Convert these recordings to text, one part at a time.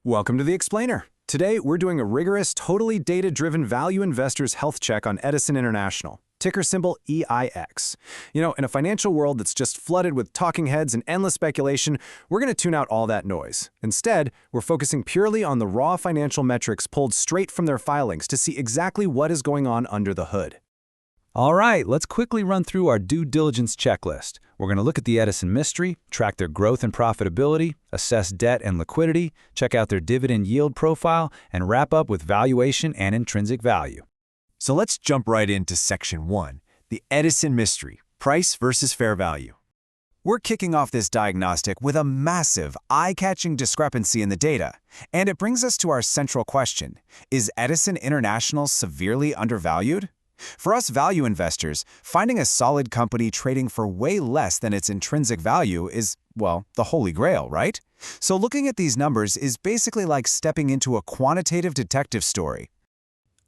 Welcome to The Explainer. Today, we're doing a rigorous, totally data-driven value investors health check on Edison International, ticker symbol EIX. In a financial world that's just flooded with talking heads and endless speculation, we're going to tune out all that noise. Instead, we're focusing purely on the raw financial metrics pulled straight from their filings to see exactly what is going on under the hood. All right, let's quickly run through our due diligence checklist. We're going to look at the Edison mystery, track their growth and profitability, assess debt and liquidity, check out their dividend yield profile, and wrap up with valuation and intrinsic value. So let's jump right into Section 1, the Edison mystery, price versus fair value. We're kicking off this diagnostic with a massive, eye-catching discrepancy in the data, and it brings us to our central question: is Edison International severely undervalued? For us value investors, finding a solid company trading for way less than its intrinsic value is, well, the holy grail, right? So looking at these numbers is basically like stepping into a quantitative detective story.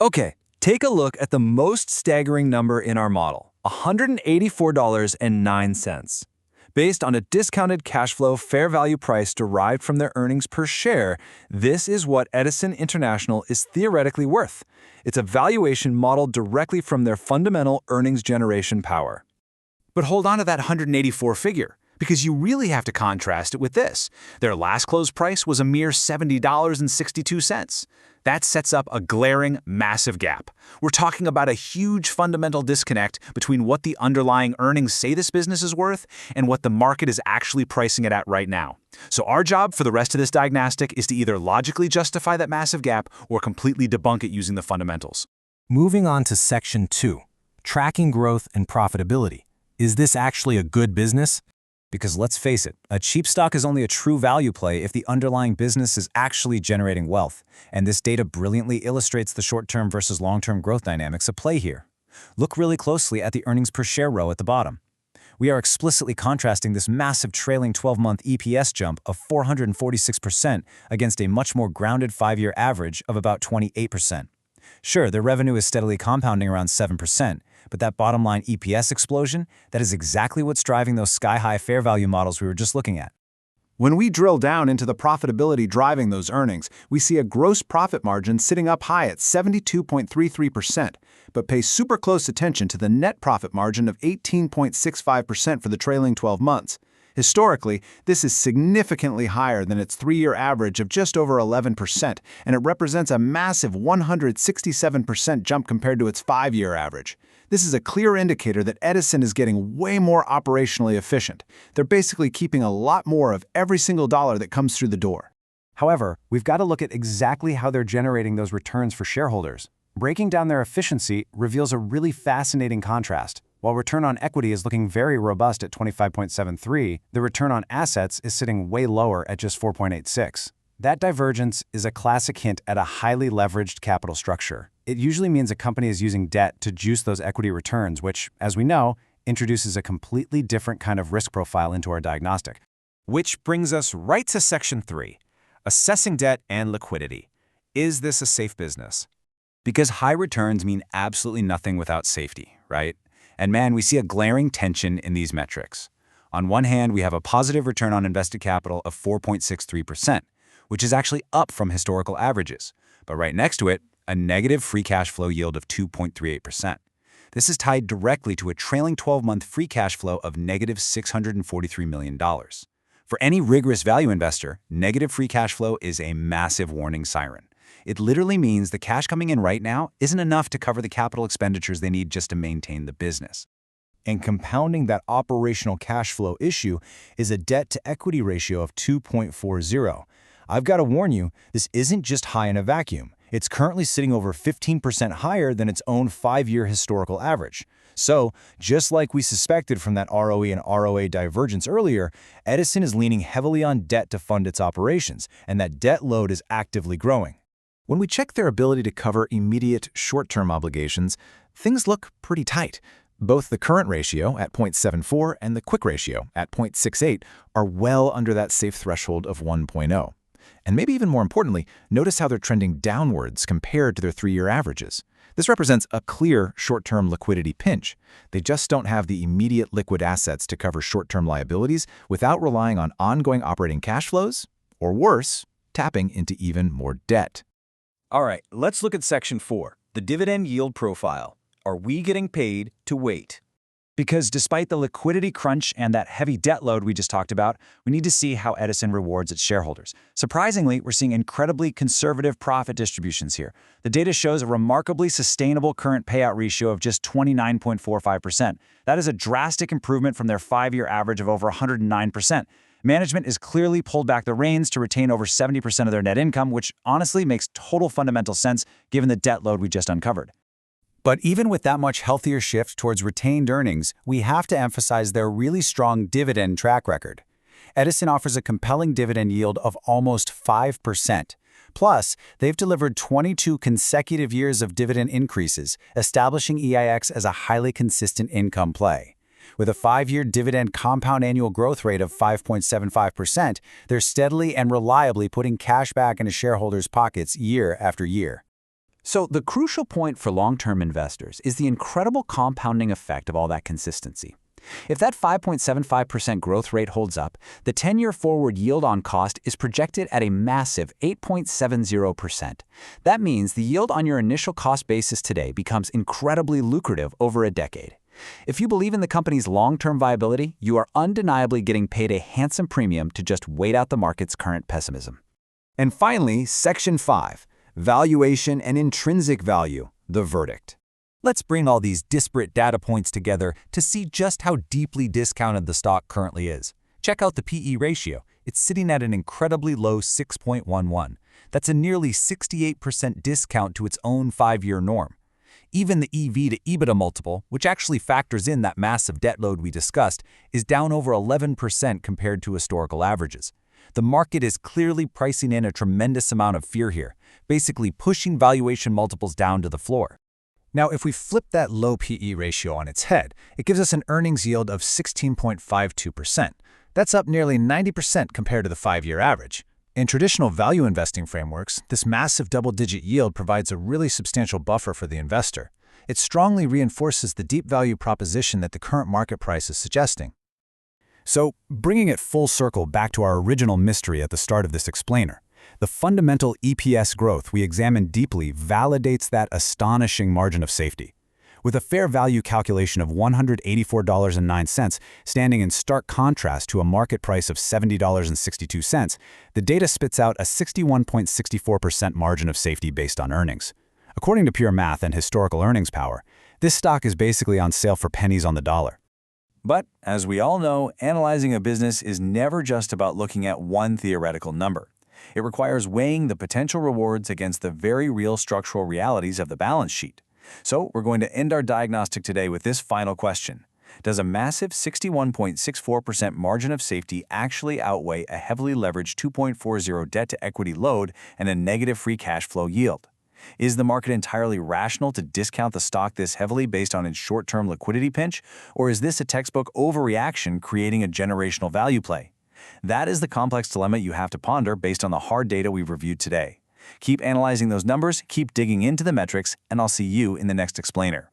Okay, take a look at the most staggering number in our model, $184.09. Based on a discounted cash flow fair value price derived from their earnings per share, this is what Edison International is theoretically worth. It's a valuation modeled directly from their fundamental earnings generation power. But hold on to that 184 figure, because you really have to contrast it with this. Their last close price was a mere $70.62. That sets up a glaring, massive gap. We're talking about a huge fundamental disconnect between what the underlying earnings say this business is worth and what the market is actually pricing it at right now. So our job for the rest of this diagnostic is to either logically justify that massive gap or completely debunk it using the fundamentals. Moving on to Section 2, tracking growth and profitability. Is this actually a good business? Because let's face it, a cheap stock is only a true value play if the underlying business is actually generating wealth, and this data brilliantly illustrates the short-term versus long-term growth dynamics at play here. Look really closely at the earnings per share row at the bottom. We are explicitly contrasting this massive trailing 12-month EPS jump of 446% against a much more grounded 5-year average of about 28%. Sure, their revenue is steadily compounding around 7%, but that bottom line EPS explosion, that is exactly what's driving those sky-high fair value models we were just looking at. When we drill down into the profitability driving those earnings, we see a gross profit margin sitting up high at 72.33%, but pay super close attention to the net profit margin of 18.65% for the trailing 12 months. Historically, this is significantly higher than its 3-year average of just over 11%, and it represents a massive 167% jump compared to its 5-year average. This is a clear indicator that Edison is getting way more operationally efficient. They're basically keeping a lot more of every single dollar that comes through the door. However, we've got to look at exactly how they're generating those returns for shareholders. Breaking down their efficiency reveals a really fascinating contrast. While return on equity is looking very robust at 25.73, the return on assets is sitting way lower at just 4.86. That divergence is a classic hint at a highly leveraged capital structure. It usually means a company is using debt to juice those equity returns, which, as we know, introduces a completely different kind of risk profile into our diagnostic. Which brings us right to Section 3, assessing debt and liquidity. Is this a safe business? Because high returns mean absolutely nothing without safety, right? And man, we see a glaring tension in these metrics. On one hand, we have a positive return on invested capital of 4.63%, which is actually up from historical averages. But right next to it, a negative free cash flow yield of 2.38%. This is tied directly to a trailing 12-month free cash flow of negative $643 million. For any rigorous value investor, negative free cash flow is a massive warning siren. It literally means the cash coming in right now isn't enough to cover the capital expenditures they need just to maintain the business. And compounding that operational cash flow issue is a debt-to-equity ratio of 2.40. I've got to warn you, this isn't just high in a vacuum. It's currently sitting over 15% higher than its own 5-year historical average. So, just like we suspected from that ROE and ROA divergence earlier, Edison is leaning heavily on debt to fund its operations, and that debt load is actively growing. When we check their ability to cover immediate short-term obligations, things look pretty tight. Both the current ratio at 0.74 and the quick ratio at 0.68 are well under that safe threshold of 1.0. And maybe even more importantly, notice how they're trending downwards compared to their 3-year averages. This represents a clear short-term liquidity pinch. They just don't have the immediate liquid assets to cover short-term liabilities without relying on ongoing operating cash flows, or worse, tapping into even more debt. All right, let's look at Section 4, the dividend yield profile. Are we getting paid to wait? Because despite the liquidity crunch and that heavy debt load we just talked about, we need to see how Edison rewards its shareholders. Surprisingly, we're seeing incredibly conservative profit distributions here. The data shows a remarkably sustainable current payout ratio of just 29.45%. That is a drastic improvement from their 5-year average of over 109%. Management is clearly pulled back the reins to retain over 70% of their net income, which honestly makes total fundamental sense given the debt load we just uncovered. But even with that much healthier shift towards retained earnings, we have to emphasize their really strong dividend track record. Edison offers a compelling dividend yield of almost 5%. Plus, they've delivered 22 consecutive years of dividend increases, establishing EIX as a highly consistent income play. With a 5-year dividend compound annual growth rate of 5.75%, they're steadily and reliably putting cash back into shareholders' pockets year after year. So the crucial point for long-term investors is the incredible compounding effect of all that consistency. If that 5.75% growth rate holds up, the 10-year forward yield on cost is projected at a massive 8.70%. That means the yield on your initial cost basis today becomes incredibly lucrative over a decade. If you believe in the company's long-term viability, you are undeniably getting paid a handsome premium to just wait out the market's current pessimism. And finally, Section 5. Valuation and intrinsic value, the verdict. Let's bring all these disparate data points together to see just how deeply discounted the stock currently is. Check out the PE ratio. It's sitting at an incredibly low 6.11. That's a nearly 68% discount to its own 5-year norm. Even the EV to EBITDA multiple, which actually factors in that massive debt load we discussed, is down over 11% compared to historical averages. The market is clearly pricing in a tremendous amount of fear here, basically pushing valuation multiples down to the floor. Now, if we flip that low PE ratio on its head, it gives us an earnings yield of 16.52%. That's up nearly 90% compared to the 5-year average. In traditional value investing frameworks, this massive double-digit yield provides a really substantial buffer for the investor. It strongly reinforces the deep value proposition that the current market price is suggesting. So, bringing it full circle back to our original mystery at the start of this explainer, the fundamental EPS growth we examined deeply validates that astonishing margin of safety. With a fair value calculation of $184.09 standing in stark contrast to a market price of $70.62, the data spits out a 61.64% margin of safety based on earnings. According to pure math and historical earnings power, this stock is basically on sale for pennies on the dollar. But, as we all know, analyzing a business is never just about looking at one theoretical number. It requires weighing the potential rewards against the very real structural realities of the balance sheet. So, we're going to end our diagnostic today with this final question. Does a massive 61.64% margin of safety actually outweigh a heavily leveraged 2.40 debt-to-equity load and a negative free cash flow yield? Is the market entirely rational to discount the stock this heavily based on its short-term liquidity pinch, or is this a textbook overreaction creating a generational value play? That is the complex dilemma you have to ponder based on the hard data we've reviewed today. Keep analyzing those numbers, keep digging into the metrics, and I'll see you in the next explainer.